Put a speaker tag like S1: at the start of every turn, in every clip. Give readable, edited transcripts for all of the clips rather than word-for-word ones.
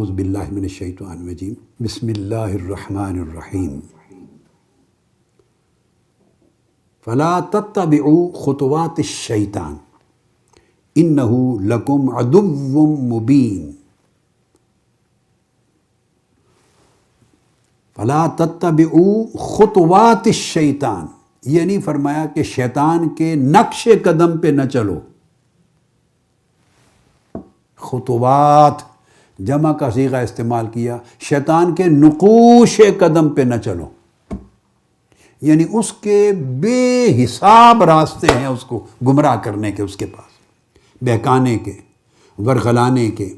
S1: اعوذ باللہ من الشیطان الرجیم بسم اللہ الرحمن الرحیم فلا تتبعوا خطوات الشیطان انہ لکم عدو مبین فلا تتبعوا خطوات الشیطان، یہ نہیں فرمایا کہ شیطان کے نقش قدم پہ نہ چلو. خطوات جمع کا صیغہ استعمال کیا، شیطان کے نقوش قدم پہ نہ چلو، یعنی اس کے بے حساب راستے ہیں اس کو گمراہ کرنے کے، اس کے پاس بہکانے کے، ورغلانے کے،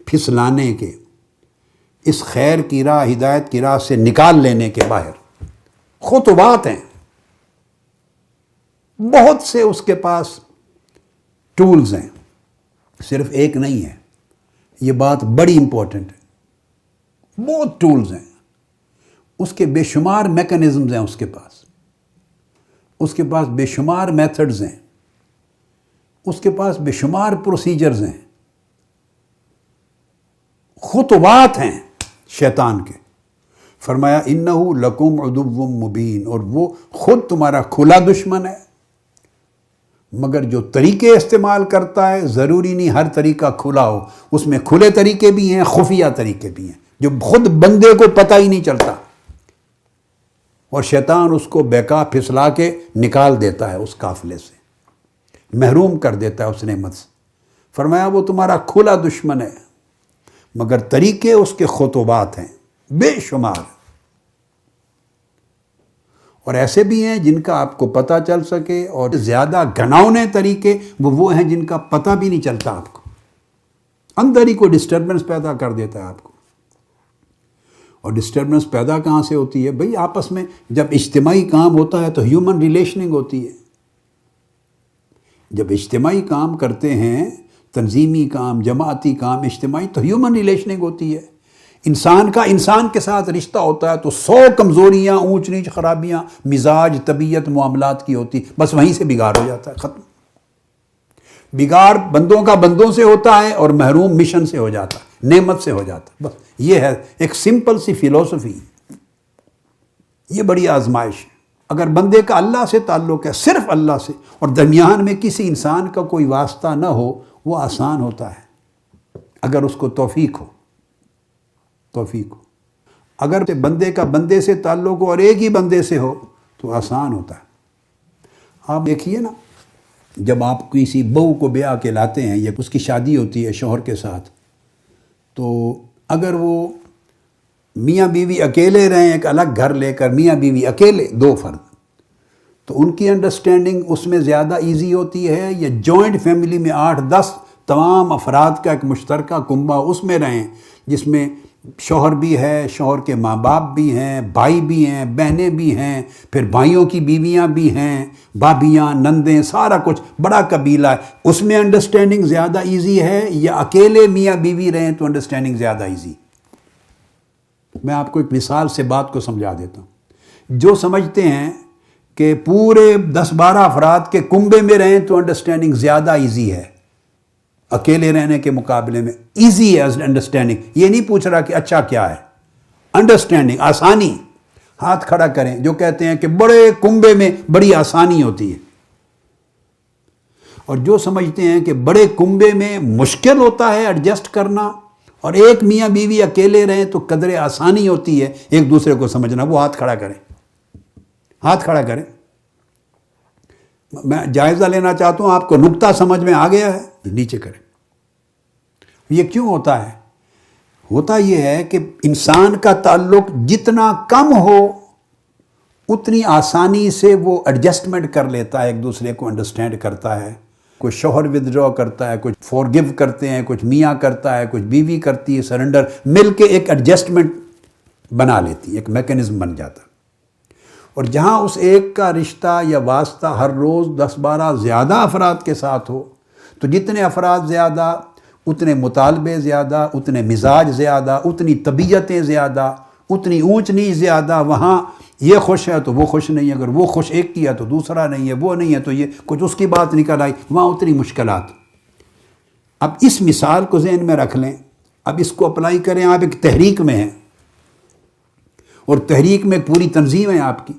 S1: پھسلانے کے، اس خیر کی راہ، ہدایت کی راہ سے نکال لینے کے باہر. خطوات ہیں، بہت سے اس کے پاس ٹولز ہیں، صرف ایک نہیں ہے. یہ بات بڑی امپورٹنٹ ہے، بہت ٹولز ہیں اس کے، بے شمار میکنزمز ہیں اس کے پاس بے شمار میتھڈز ہیں اس کے پاس، بے شمار پروسیجرز ہیں. خطوات ہیں شیطان کے. فرمایا انہ لکم عدو مبین، اور وہ خود تمہارا کھلا دشمن ہے، مگر جو طریقے استعمال کرتا ہے ضروری نہیں ہر طریقہ کھلا ہو، اس میں کھلے طریقے بھی ہیں، خفیہ طریقے بھی ہیں جو خود بندے کو پتہ ہی نہیں چلتا، اور شیطان اس کو بہکا پھسلا کے نکال دیتا ہے اس قافلے سے، محروم کر دیتا ہے اس نعمت سے. فرمایا وہ تمہارا کھلا دشمن ہے، مگر طریقے اس کے خطوات ہیں بے شمار، اور ایسے بھی ہیں جن کا آپ کو پتہ چل سکے، اور زیادہ گھناؤنے طریقے وہ ہیں جن کا پتہ بھی نہیں چلتا آپ کو، اندر ہی کوئی ڈسٹربنس پیدا کر دیتا ہے آپ کو. اور ڈسٹربنس پیدا کہاں سے ہوتی ہے؟ بھئی آپس میں جب اجتماعی کام ہوتا ہے تو ہیومن ریلیشننگ ہوتی ہے. جب اجتماعی کام کرتے ہیں، تنظیمی کام، جماعتی کام، اجتماعی، تو ہیومن ریلیشننگ ہوتی ہے. انسان کا انسان کے ساتھ رشتہ ہوتا ہے تو 100 کمزوریاں، اونچ نیچ، خرابیاں مزاج، طبیعت، معاملات کی ہوتی، بس وہیں سے بگاڑ ہو جاتا ہے، ختم. بگاڑ بندوں کا بندوں سے ہوتا ہے، اور محروم مشن سے ہو جاتا ہے، نعمت سے ہو جاتا ہے. بس یہ ہے ایک سمپل سی فلسفی، یہ بڑی آزمائش ہے. اگر بندے کا اللہ سے تعلق ہے، صرف اللہ سے، اور درمیان میں کسی انسان کا کوئی واسطہ نہ ہو، وہ آسان ہوتا ہے اگر اس کو توفیق ہو. اگر بندے کا بندے سے تعلق ہو اور ایک ہی بندے سے ہو تو آسان ہوتا ہے. آپ دیکھیے نا، جب آپ کسی بہو کو بیاہ کے لاتے ہیں یا اس کی شادی ہوتی ہے شوہر کے ساتھ، تو اگر وہ میاں بیوی اکیلے رہیں، ایک الگ گھر لے کر، میاں بیوی اکیلے، 2 فرد، تو ان کی انڈرسٹینڈنگ اس میں زیادہ ایزی ہوتی ہے، یا جوائنٹ فیملی میں 8-10 تمام افراد کا ایک مشترکہ کنبہ اس میں رہیں، جس میں شوہر بھی ہے، شوہر کے ماں باپ بھی ہیں، بھائی بھی ہیں، بہنیں بھی ہیں، پھر بھائیوں کی بیویاں بھی ہیں، بھابیاں، نندیں، سارا کچھ بڑا قبیلہ ہے. اس میں انڈرسٹینڈنگ زیادہ ایزی ہے، یا اکیلے میاں بیوی رہیں تو انڈرسٹینڈنگ زیادہ ایزی؟ میں آپ کو ایک مثال سے بات کو سمجھا دیتا ہوں. جو سمجھتے ہیں کہ پورے 10-12 افراد کے کنبے میں رہیں تو انڈرسٹینڈنگ زیادہ ایزی ہے اکیلے رہنے کے مقابلے میں، ایزی ہے انڈرسٹینڈنگ. یہ نہیں پوچھ رہا کہ اچھا کیا ہے، انڈرسٹینڈنگ، آسانی. ہاتھ کھڑا کریں جو کہتے ہیں کہ بڑے کنبے میں بڑی آسانی ہوتی ہے، اور جو سمجھتے ہیں کہ بڑے کنبے میں مشکل ہوتا ہے ایڈجسٹ کرنا، اور ایک میاں بیوی اکیلے رہیں تو قدرے آسانی ہوتی ہے ایک دوسرے کو سمجھنا. وہ ہاتھ کھڑا کریں، ہاتھ کھڑا کریں. میں جائزہ لینا چاہتا ہوں، آپ کو نقطہ سمجھ میں آ گیا ہے؟ نیچے کریں. یہ کیوں ہوتا ہے؟ ہوتا یہ ہے کہ انسان کا تعلق جتنا کم ہو اتنی آسانی سے وہ ایڈجسٹمنٹ کر لیتا ہے، ایک دوسرے کو انڈرسٹینڈ کرتا ہے. کوئی شوہر ودڈرا کرتا ہے، کچھ فورگیو کرتے ہیں، کچھ میاں کرتا ہے، کچھ بیوی کرتی ہے سرنڈر، مل کے ایک ایڈجسٹمنٹ بنا لیتی ہے، ایک میکنزم بن جاتا ہے. اور جہاں اس ایک کا رشتہ یا واسطہ ہر روز 10-12 زیادہ افراد کے ساتھ ہو، تو جتنے افراد زیادہ اتنے مطالبے زیادہ، اتنے مزاج زیادہ، اتنی طبیعتیں زیادہ، اتنی اونچ نیچ زیادہ. وہاں یہ خوش ہے تو وہ خوش نہیں، اگر وہ خوش ایک کیا تو دوسرا نہیں ہے، وہ نہیں ہے تو یہ کچھ اس کی بات نکل آئی، وہاں اتنی مشکلات. اب اس مثال کو ذہن میں رکھ لیں. اب اس کو اپلائی کریں، آپ ایک تحریک میں ہیں اور تحریک میں پوری تنظیم ہے آپ کی،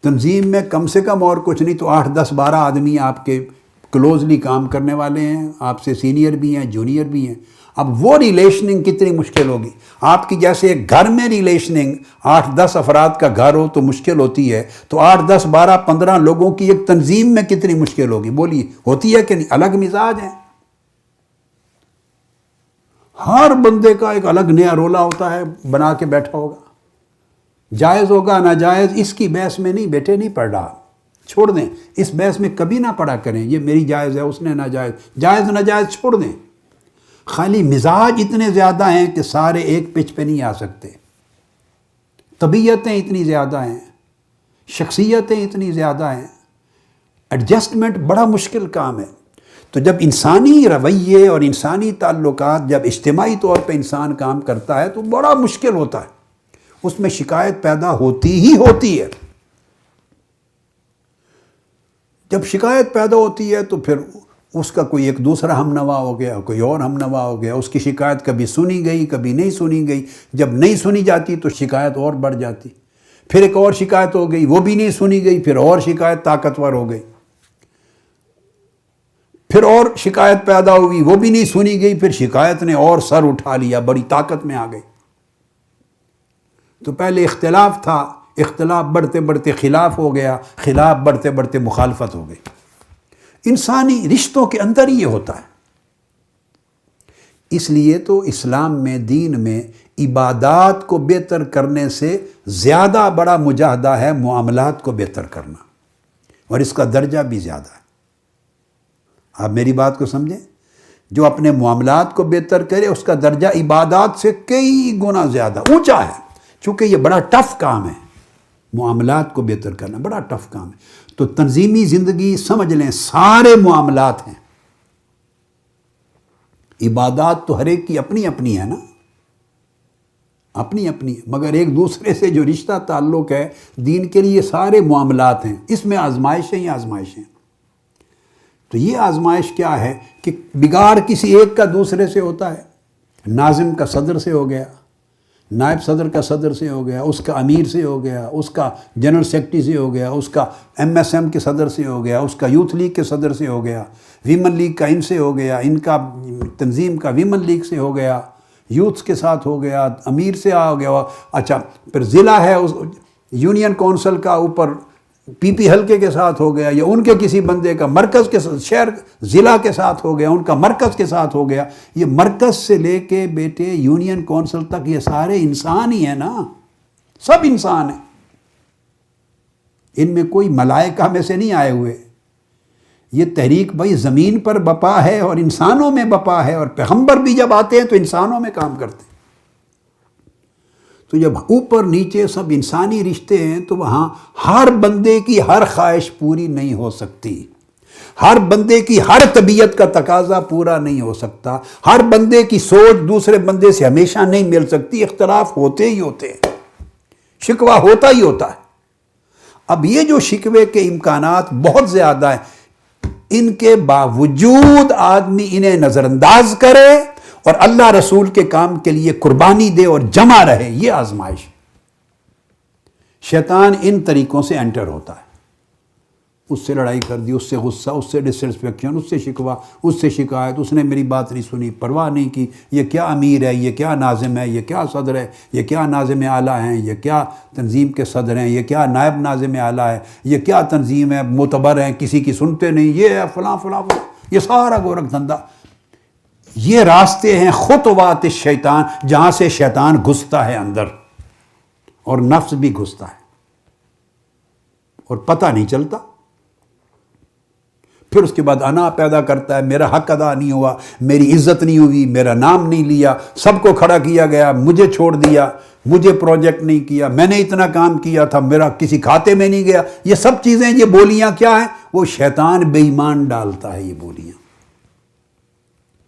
S1: تنظیم میں کم سے کم اور کچھ نہیں تو 8 10 12 آدمی آپ کے کلوزلی کام کرنے والے ہیں، آپ سے سینئر بھی ہیں جونیئر بھی ہیں۔ اب وہ ریلیشننگ کتنی مشکل ہوگی، آپ کی جیسے ایک گھر میں ریلیشننگ 8 10 افراد کا گھر ہو تو مشکل ہوتی ہے، تو 8 10 12 15 لوگوں کی ایک تنظیم میں کتنی مشکل ہوگی، بولیے ہوتی ہے کہ نہیں؟ الگ مزاج ہیں، ہر بندے کا ایک الگ نیا رولا ہوتا ہے، بنا کے بیٹھا ہوگا، جائز ہوگا ناجائز اس کی بحث میں نہیں بیٹے نہیں پڑ رہا، چھوڑ دیں، اس بحث میں کبھی نہ پڑا کریں، یہ میری جائز ہے اس نے ناجائز، جائز ناجائز چھوڑ دیں، خالی مزاج اتنے زیادہ ہیں کہ سارے ایک پچ پہ نہیں آ سکتے، طبیعتیں اتنی زیادہ ہیں، شخصیتیں اتنی زیادہ ہیں، ایڈجسٹمنٹ بڑا مشکل کام ہے۔ تو جب انسانی رویے اور انسانی تعلقات جب اجتماعی طور پہ انسان کام کرتا ہے تو بڑا مشکل ہوتا ہے، اس میں شکایت پیدا ہوتی ہی ہوتی ہے۔ جب شکایت پیدا ہوتی ہے تو پھر اس کا کوئی ایک دوسرا ہم نوا ہو گیا، کوئی اور ہم نوا ہو گیا، اس کی شکایت کبھی سنی گئی کبھی نہیں سنی گئی، جب نہیں سنی جاتی تو شکایت اور بڑھ جاتی، پھر ایک اور شکایت ہو گئی وہ بھی نہیں سنی گئی، پھر اور شکایت طاقتور ہو گئی، پھر اور شکایت پیدا ہوئی وہ بھی نہیں سنی گئی، پھر شکایت نے اور سر اٹھا لیا، بڑی طاقت میں آ گئی۔ تو پہلے اختلاف تھا، اختلاف بڑھتے بڑھتے خلاف ہو گیا، خلاف بڑھتے بڑھتے مخالفت ہو گئی۔ انسانی رشتوں کے اندر ہی یہ ہوتا ہے۔ اس لیے تو اسلام میں، دین میں عبادات کو بہتر کرنے سے زیادہ بڑا مجاہدہ ہے معاملات کو بہتر کرنا، اور اس کا درجہ بھی زیادہ ہے۔ آپ میری بات کو سمجھیں، جو اپنے معاملات کو بہتر کرے اس کا درجہ عبادات سے کئی گنا زیادہ اونچا ہے، چونکہ یہ بڑا ٹف کام ہے، معاملات کو بہتر کرنا بڑا ٹف کام ہے۔ تو تنظیمی زندگی سمجھ لیں سارے معاملات ہیں، عبادات تو ہر ایک کی اپنی اپنی ہے نا، اپنی اپنی، مگر ایک دوسرے سے جو رشتہ تعلق ہے دین کے لیے سارے معاملات ہیں، اس میں آزمائشیں ہی آزمائشیں۔ تو یہ آزمائش کیا ہے کہ بگاڑ کسی ایک کا دوسرے سے ہوتا ہے، ناظم کا صدر سے ہو گیا، نائب صدر کا صدر سے ہو گیا، اس کا امیر سے ہو گیا، اس کا جنرل سیکرٹری سے ہو گیا، اس کا MSM کے صدر سے ہو گیا، اس کا یوتھ لیگ کے صدر سے ہو گیا، ویمن لیگ کا ان سے ہو گیا، ان کا تنظیم کا ویمن لیگ سے ہو گیا، یوتھ کے ساتھ ہو گیا، امیر سے ہو گیا، اچھا پھر ضلع ہے اس یونین کونسل کا اوپر PP حلقے کے ساتھ ہو گیا، یا ان کے کسی بندے کا مرکز کے شہر ضلع کے ساتھ ہو گیا، ان کا مرکز کے ساتھ ہو گیا، یہ مرکز سے لے کے بیٹے یونین کونسل تک یہ سارے انسان ہی ہیں نا، سب انسان ہیں، ان میں کوئی ملائکہ میں سے نہیں آئے ہوئے۔ یہ تحریک بھائی زمین پر بپا ہے اور انسانوں میں بپا ہے، اور پیغمبر بھی جب آتے ہیں تو انسانوں میں کام کرتے ہیں۔ تو جب اوپر نیچے سب انسانی رشتے ہیں تو وہاں ہر بندے کی ہر خواہش پوری نہیں ہو سکتی، ہر بندے کی ہر طبیعت کا تقاضا پورا نہیں ہو سکتا، ہر بندے کی سوچ دوسرے بندے سے ہمیشہ نہیں مل سکتی، اختلاف ہوتے ہی ہوتے ہیں، شکوہ ہوتا ہی ہوتا ہے۔ اب یہ جو شکوے کے امکانات بہت زیادہ ہیں، ان کے باوجود آدمی انہیں نظر انداز کرے اور اللہ رسول کے کام کے لیے قربانی دے اور جمع رہے، یہ آزمائش۔ شیطان ان طریقوں سے انٹر ہوتا ہے، اس سے لڑائی کر دی، اس سے غصہ، اس سے ڈسسیٹسفیکشن، اس سے شکوہ، اس سے شکایت، اس نے میری بات نہیں سنی، پرواہ نہیں کی، یہ کیا امیر ہے، یہ کیا ناظم ہے، یہ کیا صدر ہے، یہ کیا ناظم اعلیٰ ہیں، یہ کیا تنظیم کے صدر ہیں، یہ کیا نائب ناظم اعلیٰ ہے، یہ کیا تنظیم ہے، معتبر ہیں، کسی کی سنتے نہیں، یہ ہے فلاں فلاں فلاں، یہ سارا گورکھ دھندا۔ یہ راستے ہیں خطوات الشیطان، جہاں سے شیطان گھستا ہے اندر، اور نفس بھی گھستا ہے، اور پتہ نہیں چلتا۔ پھر اس کے بعد انا پیدا کرتا ہے، میرا حق ادا نہیں ہوا، میری عزت نہیں ہوئی، میرا نام نہیں لیا، سب کو کھڑا کیا گیا، مجھے چھوڑ دیا، مجھے پروجیکٹ نہیں کیا، میں نے اتنا کام کیا تھا، میرا کسی کھاتے میں نہیں گیا۔ یہ سب چیزیں، یہ بولیاں کیا ہیں؟ وہ شیطان بے ایمان ڈالتا ہے، یہ بولیاں،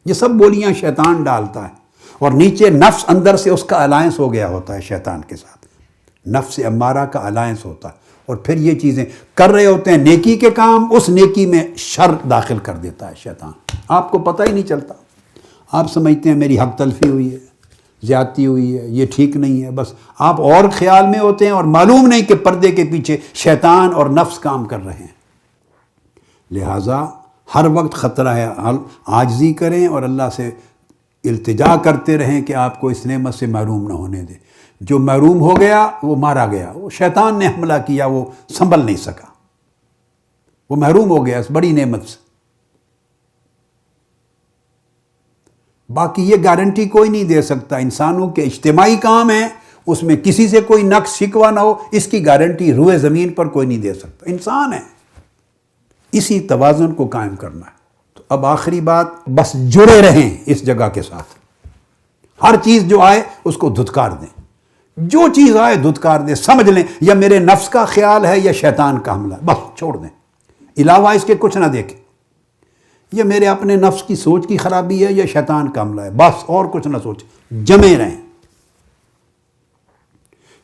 S1: یہ سب بولیاں شیطان ڈالتا ہے، اور نیچے نفس اندر سے اس کا الائنس ہو گیا ہوتا ہے شیطان کے ساتھ، نفس امارہ کا الائنس ہوتا ہے، اور پھر یہ چیزیں کر رہے ہوتے ہیں نیکی کے کام، اس نیکی میں شر داخل کر دیتا ہے شیطان، آپ کو پتہ ہی نہیں چلتا، آپ سمجھتے ہیں میری حق تلفی ہوئی ہے، زیادتی ہوئی ہے، یہ ٹھیک نہیں ہے، بس آپ اور خیال میں ہوتے ہیں اور معلوم نہیں کہ پردے کے پیچھے شیطان اور نفس کام کر رہے ہیں۔ لہٰذا ہر وقت خطرہ ہے، عاجزی کریں اور اللہ سے التجا کرتے رہیں کہ آپ کو اس نعمت سے محروم نہ ہونے دے۔ جو محروم ہو گیا وہ مارا گیا، وہ شیطان نے حملہ کیا، وہ سنبھل نہیں سکا، وہ محروم ہو گیا اس بڑی نعمت سے۔ باقی یہ گارنٹی کوئی نہیں دے سکتا، انسانوں کے اجتماعی کام ہیں، اس میں کسی سے کوئی نقص شکوہ نہ ہو، اس کی گارنٹی روئے زمین پر کوئی نہیں دے سکتا، انسان ہے، اسی توازن کو قائم کرنا ہے۔ تو اب آخری بات، بس جڑے رہیں اس جگہ کے ساتھ، ہر چیز جو آئے اس کو دھتکار دیں، جو چیز آئے دھتکار دیں، سمجھ لیں یا میرے نفس کا خیال ہے یا شیطان کا حملہ ہے، بس چھوڑ دیں، علاوہ اس کے کچھ نہ دیکھیں، یہ میرے اپنے نفس کی سوچ کی خرابی ہے یا شیطان کا حملہ ہے، بس اور کچھ نہ سوچیں، جمے رہیں۔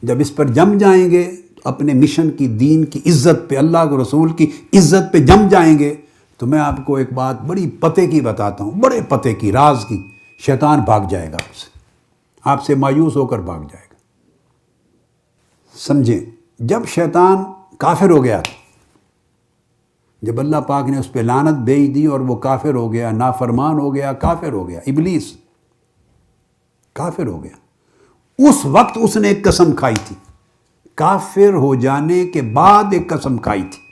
S1: جب اس پر جم جائیں گے، اپنے مشن کی، دین کی عزت پہ، اللہ کے رسول کی عزت پہ جم جائیں گے، تو میں آپ کو ایک بات بڑی پتے کی بتاتا ہوں، بڑے پتے کی، راز کی، شیطان بھاگ جائے گا آپ سے مایوس ہو کر بھاگ جائے گا۔ سمجھیں، جب شیطان کافر ہو گیا تھا، جب اللہ پاک نے اس پہ لعنت بھیج دی اور وہ کافر ہو گیا، نافرمان ہو گیا، کافر ہو گیا، ابلیس کافر ہو گیا، اس وقت اس نے ایک قسم کھائی تھی، کافر ہو جانے کے بعد ایک قسم کھائی تھی،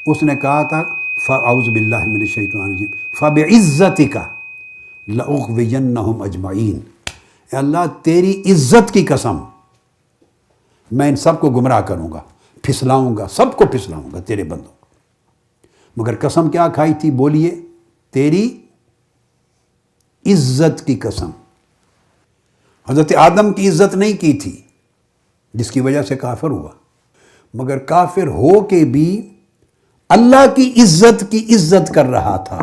S1: اس نے کہا تھا اعوذ باللہ من الشیطان الرجیم فبعزتک لأغوینہم اجمعین، اے اللہ تیری عزت کی قسم، میں ان سب کو گمراہ کروں گا، پھسلاؤں گا، سب کو پھسلاؤں گا تیرے بندوں کو۔ مگر قسم کیا کھائی تھی؟ بولیے، تیری عزت کی قسم۔ حضرت آدم کی عزت نہیں کی تھی جس کی وجہ سے کافر ہوا، مگر کافر ہو کے بھی اللہ کی عزت کر رہا تھا۔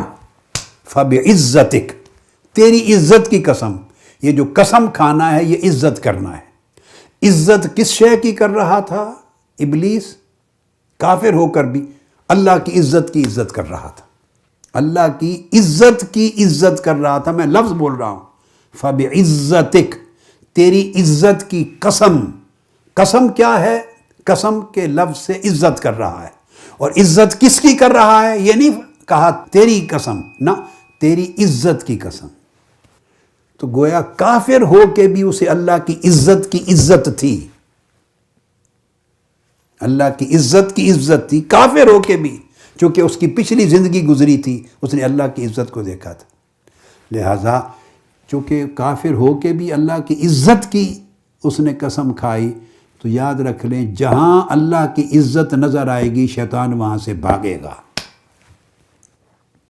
S1: فبعزتک، تیری عزت کی قسم، یہ جو قسم کھانا ہے یہ عزت کرنا ہے۔ عزت کس شے کی کر رہا تھا؟ ابلیس کافر ہو کر بھی اللہ کی عزت کر رہا تھا، اللہ کی عزت کر رہا تھا۔ میں لفظ بول رہا ہوں، فبعزتک، تیری عزت کی قسم۔ قسم کیا ہے؟ قسم کے لفظ سے عزت کر رہا ہے، اور عزت کس کی کر رہا ہے؟ یہ نہیں کہا تیری قسم، نہ، تیری عزت کی قسم۔ تو گویا کافر ہو کے بھی اسے اللہ کی عزت تھی، اللہ کی عزت تھی، کافر ہو کے بھی، چونکہ اس کی پچھلی زندگی گزری تھی، اس نے اللہ کی عزت کو دیکھا تھا۔ لہٰذا چونکہ کافر ہو کے بھی اللہ کی عزت کی اس نے قسم کھائی، تو یاد رکھ لیں، جہاں اللہ کی عزت نظر آئے گی شیطان وہاں سے بھاگے گا۔